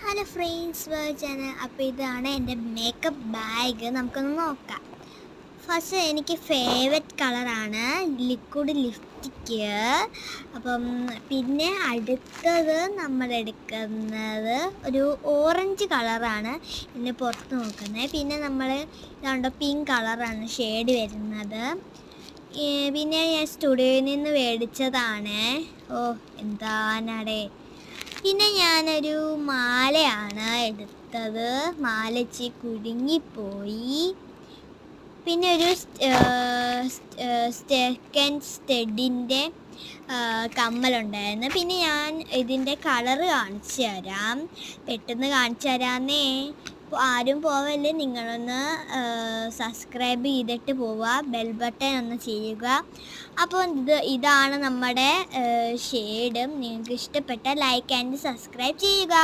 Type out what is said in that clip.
Hello friends വേർച്ചാണ്. അപ്പോൾ ഇതാണ് എൻ്റെ മേക്കപ്പ് ബാഗ്. നമുക്കൊന്ന് നോക്കാം. ഫസ്റ്റ് എനിക്ക് ഫേവററ്റ് കളറാണ് ലിക്വിഡ് ലിപ്സ്റ്റിക്ക്. അപ്പം പിന്നെ അടുത്തത് നമ്മൾ എടുക്കുന്നത് ഒരു ഓറഞ്ച് കളറാണ് ഇതിന് പുറത്ത് നോക്കുന്നത്. പിന്നെ നമ്മൾ ഇതാണ്ട് പിങ്ക് കളറാണ് ഷെയ്ഡ് വരുന്നത്. പിന്നെ ഞാൻ സ്റ്റുഡിയോയിൽ നിന്ന് മേടിച്ചതാണ്. എന്താണടേ. പിന്നെ ഞാനൊരു മാലയാണ് എടുത്തത്. മാല ഇച്ചിരി കുടുങ്ങിപ്പോയി. പിന്നെ ഒരു സെക്കൻഡ് സ്റ്റഡിൻ്റെ കമ്മലുണ്ടായിരുന്നു. പിന്നെ ഞാൻ ഇതിൻ്റെ കളറ് കാണിച്ചു തരാം, പെട്ടെന്ന് കാണിച്ചു തരാമെന്നേ. ആരും പോവല്ലേ, നിങ്ങളൊന്ന് സബ്സ്ക്രൈബ് ചെയ്തിട്ട് പോവുക, ബെൽ ബട്ടൺ ഒന്ന് ചെയ്യുക. അപ്പോൾ ഇതാണ് നമ്മുടെ ഷെയ്ഡും. നിങ്ങൾക്ക് ഇഷ്ടപ്പെട്ട ലൈക്ക് ആൻഡ് സബ്സ്ക്രൈബ് ചെയ്യുക.